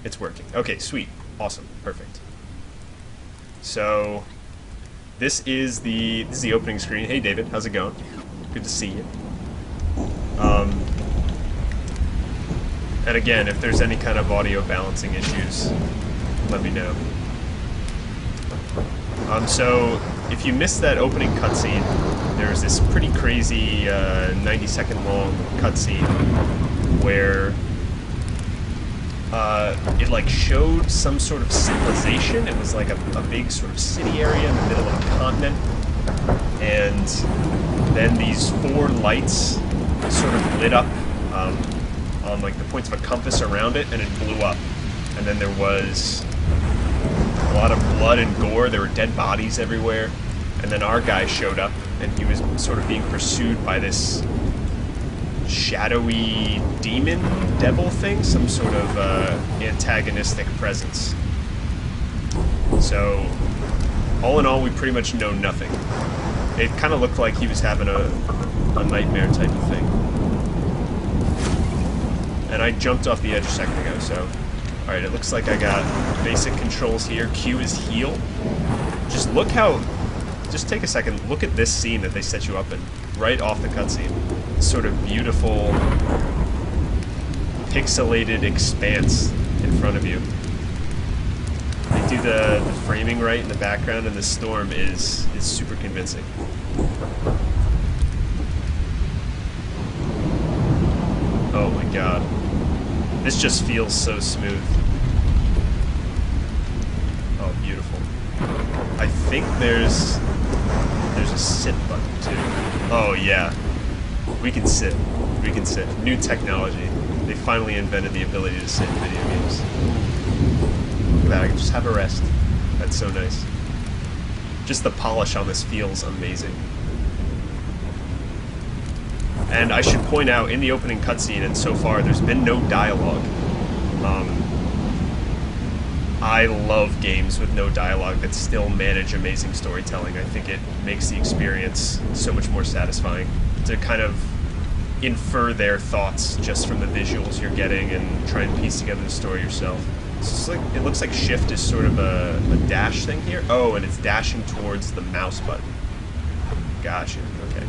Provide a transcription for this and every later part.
It's working. Okay, sweet. Awesome. Perfect. So this is the opening screen. Hey David, how's it going? Good to see you. And again, if there's any kind of audio balancing issues, let me know. So if you missed that opening cutscene, there's this pretty crazy 90-second long cutscene where it like showed some sort of civilization. It was like a big sort of city area in the middle of a continent, and then these 4 lights sort of lit up on like the points of a compass around it, and it blew up. And then there was a lot of blood and gore. There were dead bodies everywhere. And then our guy showed up, and he was sort of being pursued by this shadowy demon devil thing, some sort of antagonistic presence. So, all in all, we pretty much know nothing. It kind of looked like he was having a nightmare type of thing. And I jumped off the edge a second ago, so... Alright, it looks like I got basic controls here. Q is heal. Just look how... Just take a second, look at this scene that they set you up in, right off the cutscene. This sort of beautiful, pixelated expanse in front of you. They do the framing right in the background, and the storm is super convincing. Oh my god. This just feels so smooth. Oh, beautiful. I think there's a sit button too. Oh yeah. We can sit. We can sit. New technology. They finally invented the ability to sit in video games. Look at that, I can just have a rest. That's so nice. Just the polish on this feels amazing. And I should point out, in the opening cutscene, and so far, there's been no dialogue. I love games with no dialogue that still manage amazing storytelling. I think it makes the experience so much more satisfying to kind of infer their thoughts just from the visuals you're getting and try and piece together the story yourself. It's like, it looks like shift is sort of a dash thing here. Oh, and it's dashing towards the mouse button. Gotcha, okay.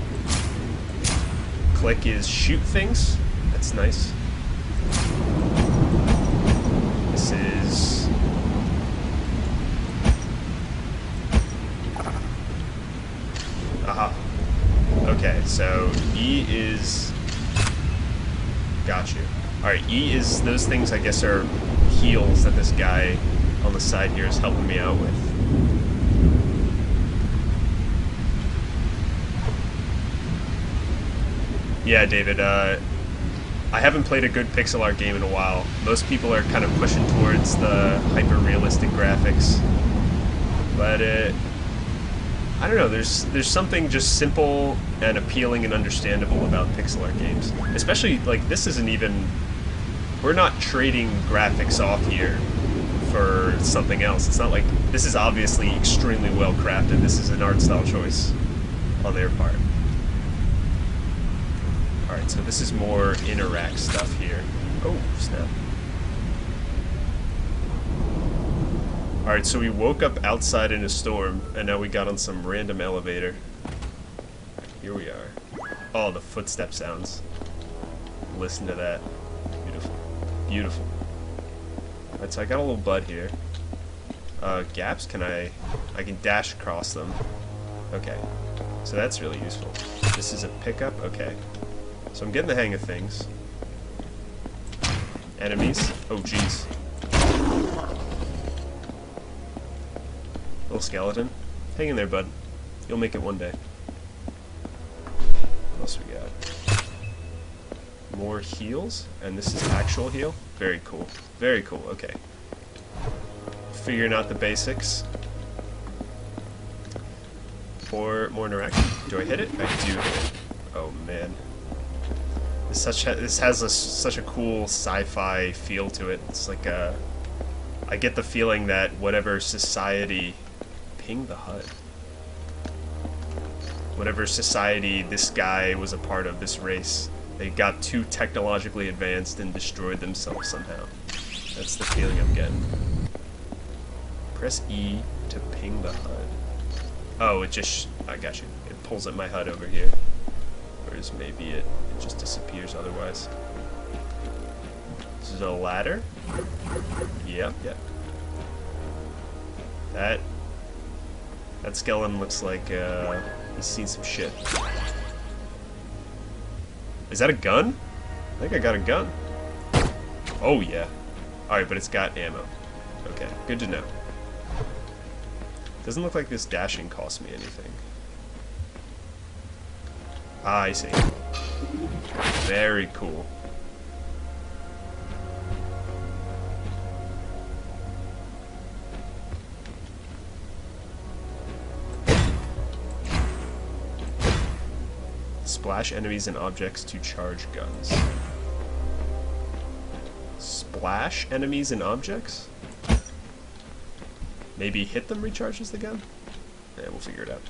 Click is shoot things. That's nice. This is... Aha. Okay, so E is... Got you. Alright, E is... Those things, I guess, are heals that this guy on the side here is helping me out with. Yeah, David, I haven't played a good pixel art game in a while. Most people are kind of pushing towards the hyper-realistic graphics. But, I don't know, there's something just simple and appealing and understandable about pixel art games. Especially, like, this isn't even... We're not trading graphics off here for something else. It's not like... This is obviously extremely well crafted. This is an art style choice on their part. Alright, so this is more interact stuff here. Oh, snap. Alright, so we woke up outside in a storm, and now we got on some random elevator. Here we are. Oh, the footstep sounds. Listen to that. Beautiful. Beautiful. Alright, so I got a little bud here. Gaps, I can dash across them. Okay. So that's really useful. This is a pickup? Okay. So I'm getting the hang of things. Enemies. Oh, jeez. Little skeleton. Hang in there, bud. You'll make it one day. What else we got? More heals. And this is actual heal. Very cool. Very cool. Okay. Figuring out the basics. More interaction. Do I hit it? I do hit it. Oh, man. This has such a cool sci-fi feel to it. It's like I get the feeling that whatever society... Ping the HUD. Whatever society this guy was a part of, this race, they got too technologically advanced and destroyed themselves somehow. That's the feeling I'm getting. Press E to ping the HUD. Oh, it just... I got you. It pulls up my HUD over here. Whereas maybe it just disappears otherwise. This is a ladder? Yep. That skeleton looks like he's seen some shit. Is that a gun? I think I got a gun. Oh yeah. Alright, but it's got ammo. Okay, good to know. Doesn't look like this dashing costs me anything. Ah, I see. Very cool. Splash enemies and objects to charge guns. Splash enemies and objects? Maybe hit them recharges the gun? Yeah, we'll figure it out.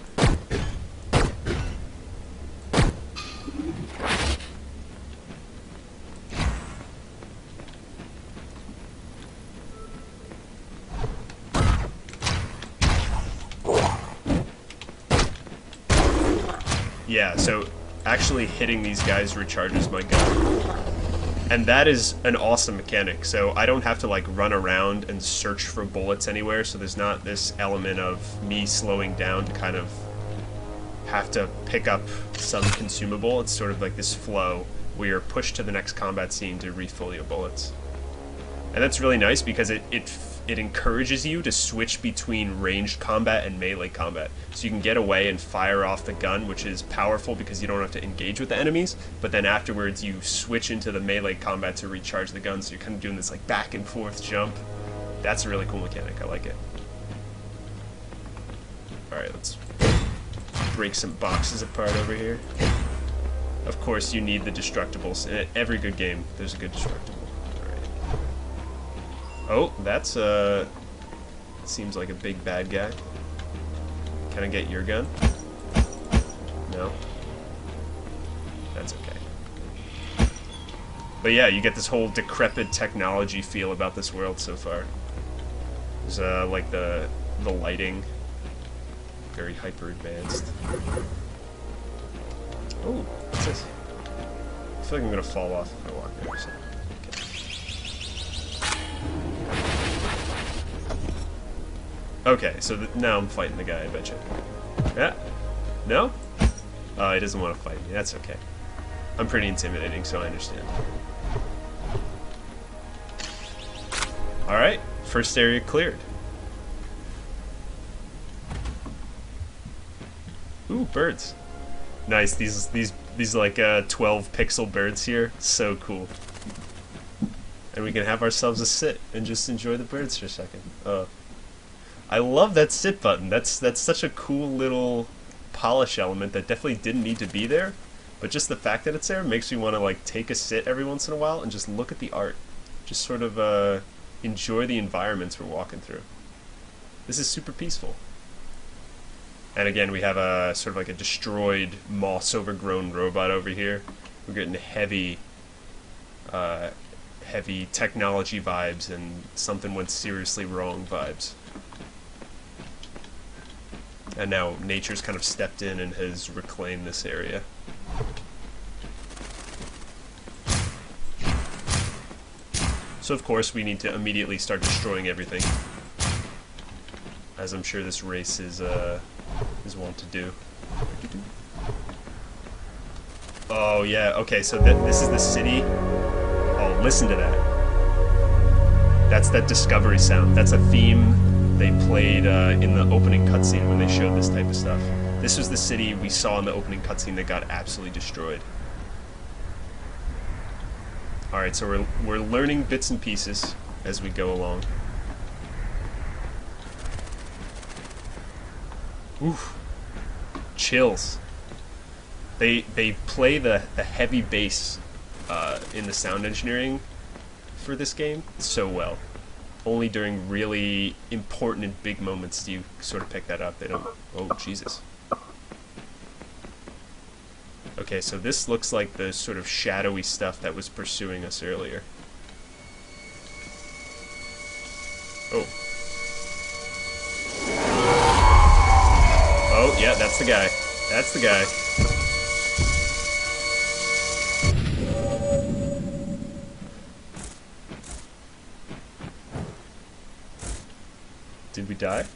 Yeah, so actually hitting these guys recharges my gun. And that is an awesome mechanic, so I don't have to like run around and search for bullets anywhere, so there's not this element of me slowing down to kind of have to pick up some consumable. It's sort of like this flow where you're pushed to the next combat scene to refill your bullets. And that's really nice because it encourages you to switch between ranged combat and melee combat. So you can get away and fire off the gun, which is powerful because you don't have to engage with the enemies, but then afterwards you switch into the melee combat to recharge the gun, so you're kind of doing this like back and forth jump. That's a really cool mechanic, I like it. Alright, let's break some boxes apart over here. Of course you need the destructibles. In every good game, there's a good destructible. Oh, that's, seems like a big bad guy. Can I get your gun? No? That's okay. But yeah, you get this whole decrepit technology feel about this world so far. There's, like, the lighting. Very hyper-advanced. Oh, what's this? I feel like I'm gonna fall off if I walk there or something. Okay, so now I'm fighting the guy, I bet you. Yeah? No? Oh, he doesn't want to fight me. That's okay. I'm pretty intimidating, so I understand. Alright, first area cleared. Ooh, birds. Nice, these like 12 pixel birds here. So cool. And we can have ourselves a sit and just enjoy the birds for a second. I love that sit button. That's such a cool little polish element that definitely didn't need to be there, but just the fact that it's there makes me want to like take a sit every once in a while and just look at the art. Just sort of enjoy the environments we're walking through. This is super peaceful. And again, we have a sort of like a destroyed, moss overgrown robot over here. We're getting heavy technology vibes and something went seriously wrong vibes. And now nature's kind of stepped in and has reclaimed this area. So of course we need to immediately start destroying everything, as I'm sure this race is wont to do. Oh yeah, okay, so this is the city. Oh, listen to that. That's that discovery sound. That's a theme they played in the opening cutscene when they showed this type of stuff. This was the city we saw in the opening cutscene that got absolutely destroyed. Alright, so we're learning bits and pieces as we go along. Oof. Chills. They play the heavy bass in the sound engineering for this game so well. Only during really important and big moments do you sort of pick that up. They don't... Oh, Jesus. Okay, so this looks like the sort of shadowy stuff that was pursuing us earlier. Oh. Oh, yeah, that's the guy. That's the guy. Did we die?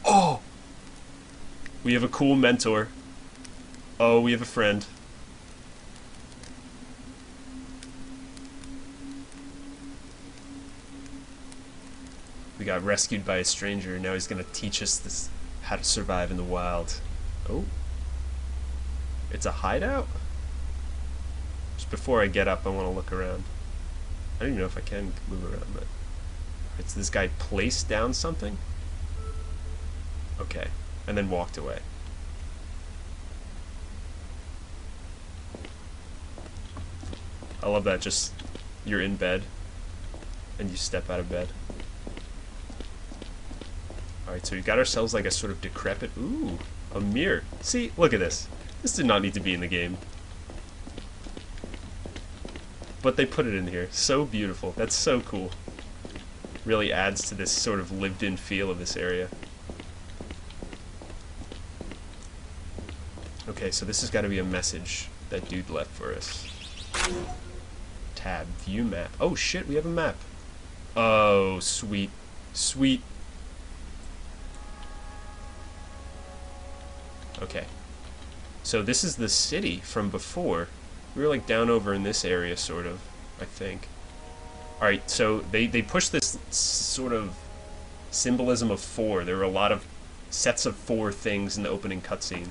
Oh! We have a cool mentor. Oh, we have a friend. We got rescued by a stranger, now he's gonna teach us this how to survive in the wild. Oh. It's a hideout? Just before I get up, I want to look around. I don't even know if I can move around, but... It's this guy placed down something? Okay. And then walked away. I love that, just... You're in bed. And you step out of bed. Alright, so we got ourselves like a sort of decrepit... Ooh, a mirror. See, look at this. This did not need to be in the game. But they put it in here. So beautiful. That's so cool. Really adds to this sort of lived-in feel of this area. Okay, so this has got to be a message that dude left for us. Tab, view map. Oh shit, we have a map. Oh, sweet. Sweet. Okay. So this is the city from before. We were like down over in this area, sort of, I think. Alright, so they pushed this sort of symbolism of 4. There were a lot of sets of 4 things in the opening cutscene.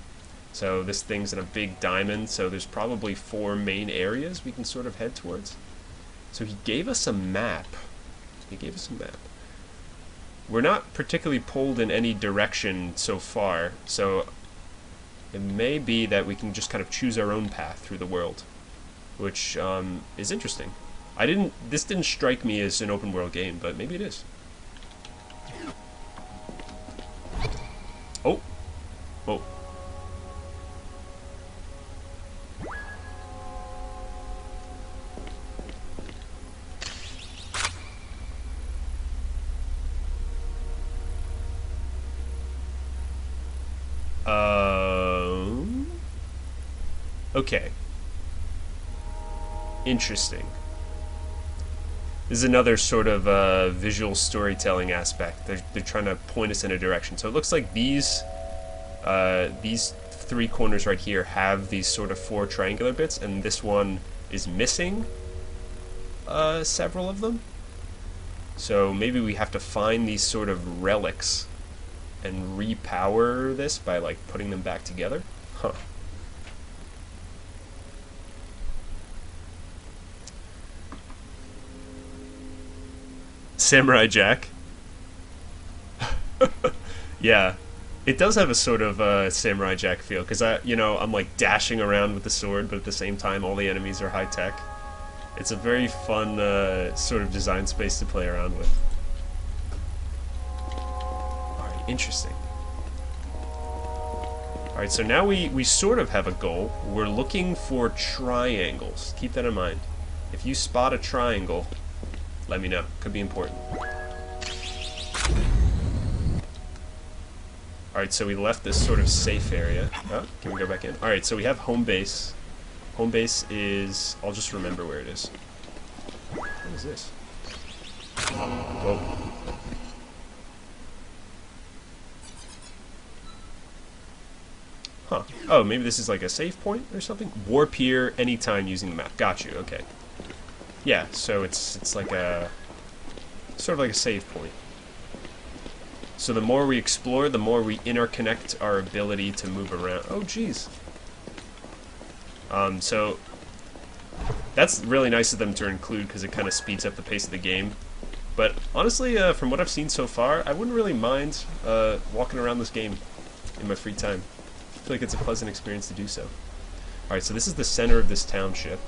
So this thing's in a big diamond, so there's probably 4 main areas we can sort of head towards. So he gave us a map. He gave us a map. We're not particularly pulled in any direction so far, so it may be that we can just kind of choose our own path through the world, which is interesting. This didn't strike me as an open world game, but maybe it is. Oh. Oh. Okay. Interesting. This is another sort of visual storytelling aspect. They're trying to point us in a direction. So it looks like these 3 corners right here have these sort of 4 triangular bits, and this one is missing several of them. So maybe we have to find these sort of relics and repower this by like putting them back together. Huh. Samurai Jack. Yeah, it does have a sort of Samurai Jack feel, because I'm like dashing around with the sword, but at the same time all the enemies are high tech. It's a very fun sort of design space to play around with. Alright, interesting. Alright, so now we sort of have a goal. We're looking for triangles. Keep that in mind. If you spot a triangle, let me know. Could be important. Alright, so we left this sort of safe area. Oh, can we go back in? Alright, so we have home base. Home base is... I'll just remember where it is. What is this? Whoa. Huh. Oh, maybe this is like a save point or something? Warp here anytime using the map. Got you, okay. Yeah, so it's like a... sort of like a save point. So the more we explore, the more we interconnect our ability to move around. Oh, jeez. So that's really nice of them to include, because it kind of speeds up the pace of the game. But honestly, from what I've seen so far, I wouldn't really mind walking around this game in my free time. I feel like it's a pleasant experience to do so. Alright, so this is the center of this township.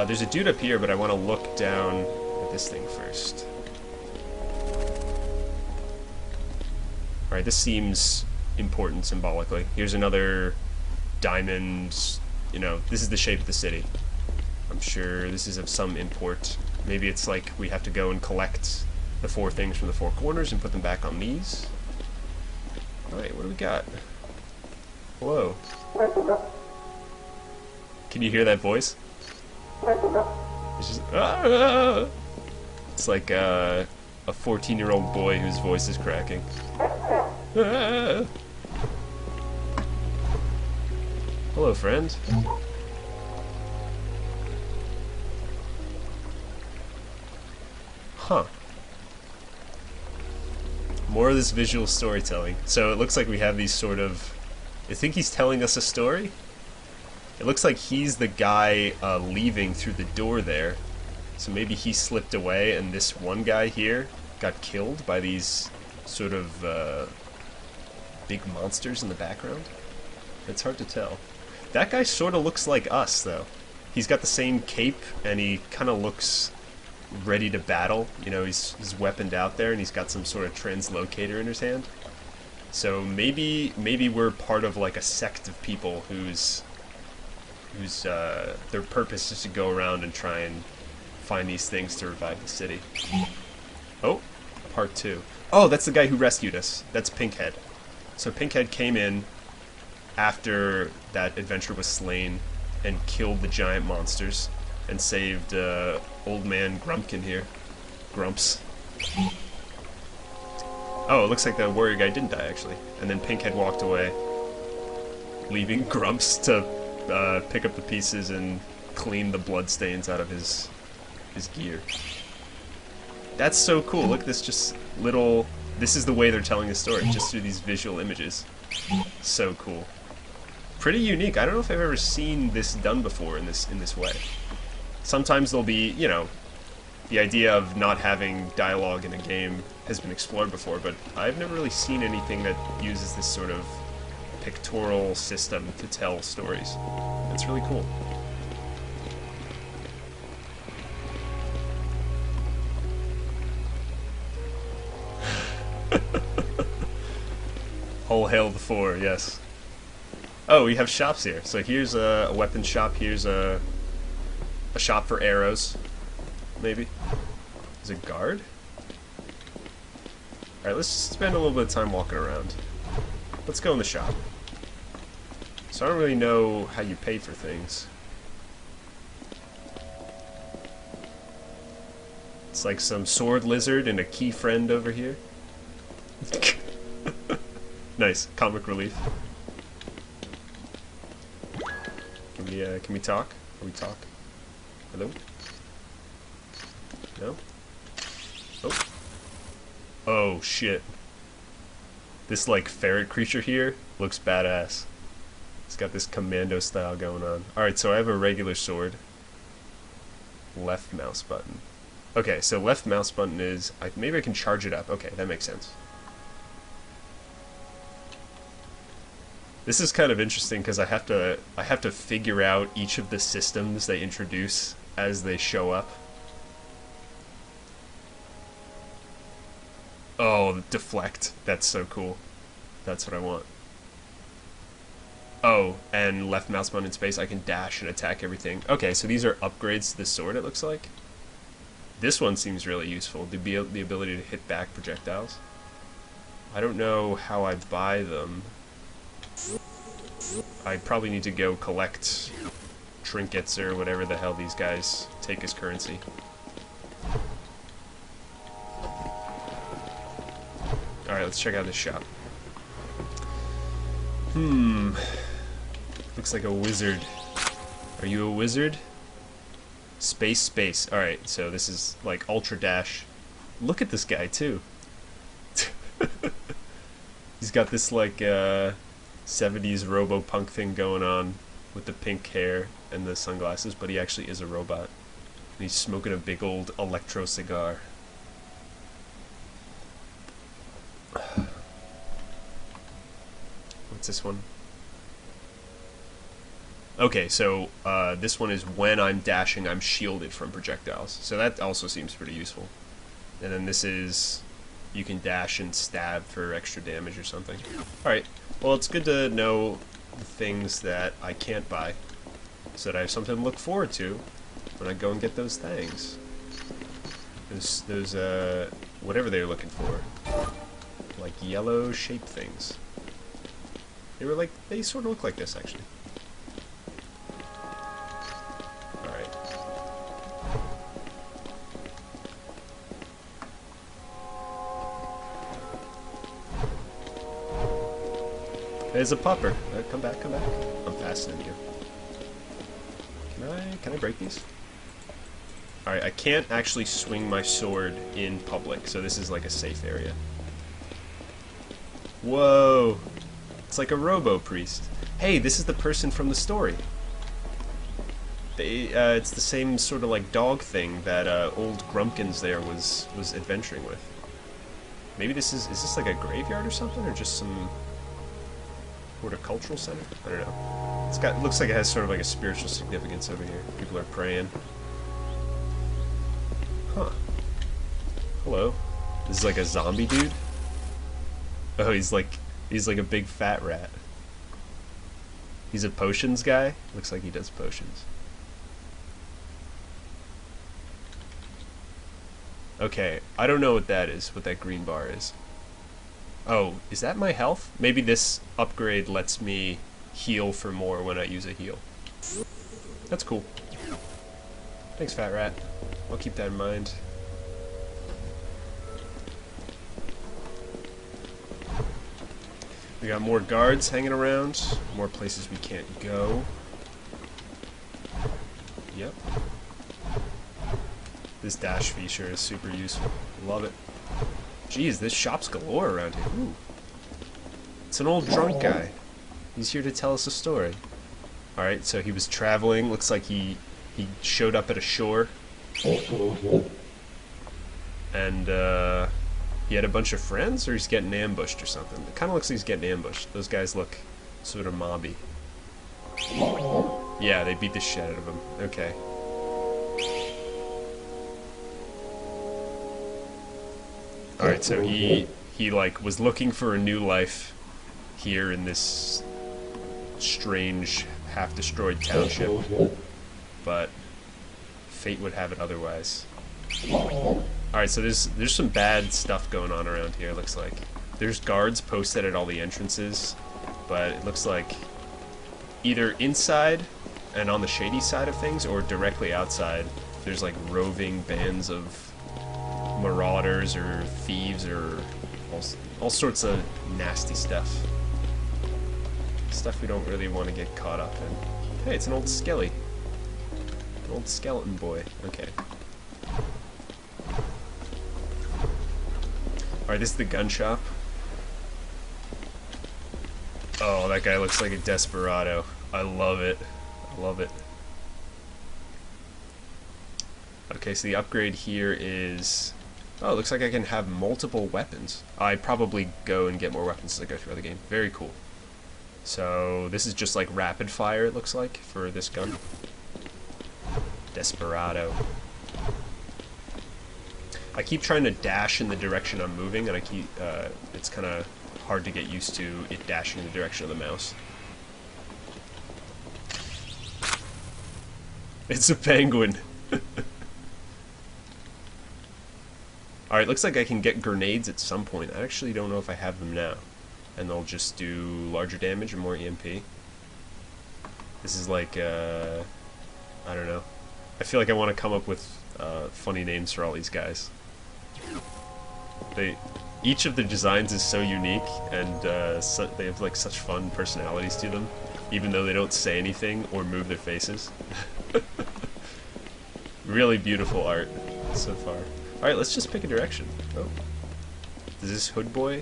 There's a dude up here, but I want to look down at this thing first. Alright, this seems important symbolically. Here's another diamond, you know, this is the shape of the city. I'm sure this is of some import. Maybe it's like we have to go and collect the 4 things from the 4 corners and put them back on these. Alright, what do we got? Hello. Can you hear that voice? It's just... Ah! It's like a 14-year-old boy whose voice is cracking. Ah! Hello, friend. Huh. More of this visual storytelling. So it looks like we have these sort of... I think he's telling us a story? It looks like he's the guy leaving through the door there. So maybe he slipped away and this one guy here got killed by these sort of big monsters in the background. It's hard to tell. That guy sort of looks like us, though. He's got the same cape and he kind of looks ready to battle. You know, he's weaponed out there and he's got some sort of translocator in his hand. So maybe we're part of like a sect of people whose their purpose is to go around and try and find these things to revive the city. Oh, part 2. Oh, that's the guy who rescued us. That's Pinkhead. So Pinkhead came in after that adventurer was slain and killed the giant monsters and saved old man Grumpkin here. Grumps. Oh, it looks like the warrior guy didn't die, actually. And then Pinkhead walked away, leaving Grumps to pick up the pieces and clean the bloodstains out of his gear. That's so cool. Look at this just little... This is the way they're telling the story, just through these visual images. So cool. Pretty unique. I don't know if I've ever seen this done before in this way. Sometimes there'll be, you know, the idea of not having dialogue in a game has been explored before, but I've never really seen anything that uses this sort of pictorial system to tell stories. It's really cool. All hail the 4, yes. Oh, we have shops here. So here's a weapons shop. Here's a shop for arrows. Maybe. Is it guard? Alright, let's spend a little bit of time walking around. Let's go in the shop. So I don't really know how you pay for things. It's like some sword lizard and a key friend over here. Nice, comic relief. Can we talk? Can we talk? Hello? No? Oh. Oh, shit. This, like, ferret creature here looks badass. It's got this commando style going on. Alright, so I have a regular sword. Left mouse button. Okay, so left mouse button is... maybe I can charge it up. Okay, that makes sense. This is kind of interesting because I have to figure out each of the systems they introduce as they show up. Oh, deflect. That's so cool. That's what I want. Oh, and left mouse button in space, I can dash and attack everything. Okay, so these are upgrades to the sword, it looks like. This one seems really useful, the ability to hit back projectiles. I don't know how I buy them. I probably need to go collect trinkets or whatever the hell these guys take as currency. Alright, let's check out this shop. Looks like a wizard. Are you a wizard? Space. Alright, so this is like Ultra Dash. Look at this guy, too. He's got this like 70s robo-punk thing going on with the pink hair and the sunglasses, but he actually is a robot. And he's smoking a big old electro cigar. What's this one? Okay, so this one is when I'm dashing, I'm shielded from projectiles. So that also seems pretty useful. And then this is... you can dash and stab for extra damage or something. Alright, well, it's good to know the things that I can't buy, so that I have something to look forward to when I go and get those things. Those whatever they're looking for, like yellow shaped things. They sort of look like this actually. All right. There's a popper. Come back, come back. I'm faster than you. Can I break these? Alright, I can't actually swing my sword in public, so this is like a safe area. Whoa! It's like a robo-priest. Hey, this is the person from the story. It's the same sort of like dog thing that old Grumpkins there was adventuring with. Maybe is this like a graveyard or something, or just some horticultural center? I don't know. It looks like it has sort of like a spiritual significance over here. People are praying. Huh. Hello. This is like a zombie dude? Oh, he's like a big fat rat. He's a potions guy? Looks like he does potions. Okay, I don't know what that is, what that green bar is. Oh, is that my health? Maybe this upgrade lets me heal for more when I use a heal. That's cool. Thanks, fat rat. I'll keep that in mind. We got more guards hanging around, more places we can't go. Yep. This dash feature is super useful. Love it. Jeez, this shop's galore around here. Ooh. It's an old drunk guy. He's here to tell us a story. Alright, so he was traveling. Looks like he showed up at a shore. And he had a bunch of friends, or he's getting ambushed or something. It kind of looks like he's getting ambushed. Those guys look sort of mobby. Yeah, they beat the shit out of him. Okay. Alright, so he like was looking for a new life here in this strange half-destroyed township, but fate would have it otherwise. Alright, so there's some bad stuff going on around here, looks like. There's guards posted at all the entrances, but it looks like either inside and on the shady side of things, or directly outside, there's like roving bands of marauders or thieves or all sorts of nasty stuff. Stuff we don't really want to get caught up in. Hey, it's an old skelly. An old skeleton boy. Okay. Alright, this is the gun shop. Oh, that guy looks like a desperado. I love it. I love it. Okay, so the upgrade here is... Oh, it looks like I can have multiple weapons. I'd probably go and get more weapons as I go through the game. Very cool. So, this is just like rapid fire, it looks like, for this gun. Desperado. I keep trying to dash in the direction I'm moving, and it's kind of hard to get used to it dashing in the direction of the mouse. It's a penguin. Alright, looks like I can get grenades at some point. I actually don't know if I have them now. And they'll just do larger damage or more EMP. This is like, I don't know. I feel like I want to come up with funny names for all these guys. Each of the designs is so unique, and they have like such fun personalities to them, even though they don't say anything or move their faces. Really beautiful art so far. Alright, let's just pick a direction. Oh. Is this hood boy?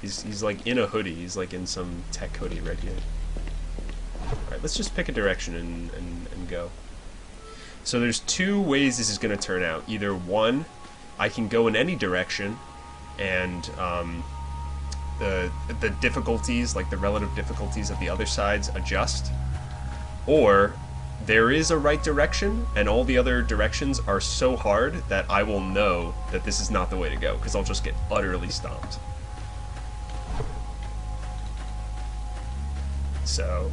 He's like in a hoodie. He's like in some tech hoodie right here. Alright, let's just pick a direction and go. So there's two ways this is going to turn out. Either one, I can go in any direction, and the difficulties, like the relative difficulties of the other sides, adjust. Or there is a right direction, and all the other directions are so hard that I will know that this is not the way to go, because I'll just get utterly stomped. So,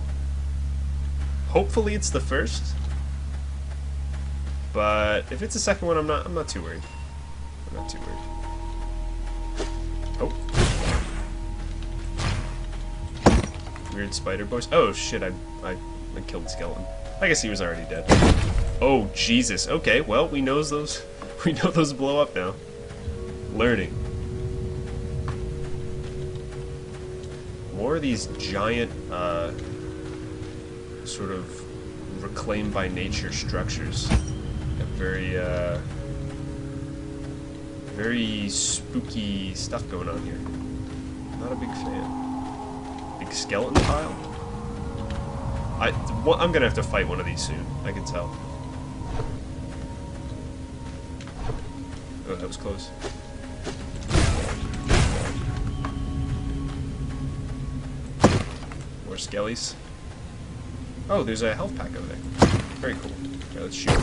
hopefully it's the first. But if it's the second one, I'm not too worried. I'm not too worried. Oh. Weird spider boys. Oh shit, I killed the skeleton. I guess he was already dead. Oh Jesus. Okay, well we know those blow up now. Learning. More of these giant sort of reclaimed by nature structures. Got very spooky stuff going on here. Not a big fan. Big skeleton pile? I'm gonna have to fight one of these soon, I can tell. Oh, that was close. More skellies. Oh, there's a health pack over there. Very cool. Okay, let's shoot.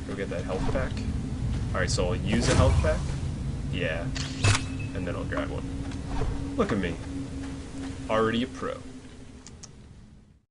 Go get that health pack. Alright, so I'll use a health pack. Yeah. And then I'll grab one. Look at me. Already a pro.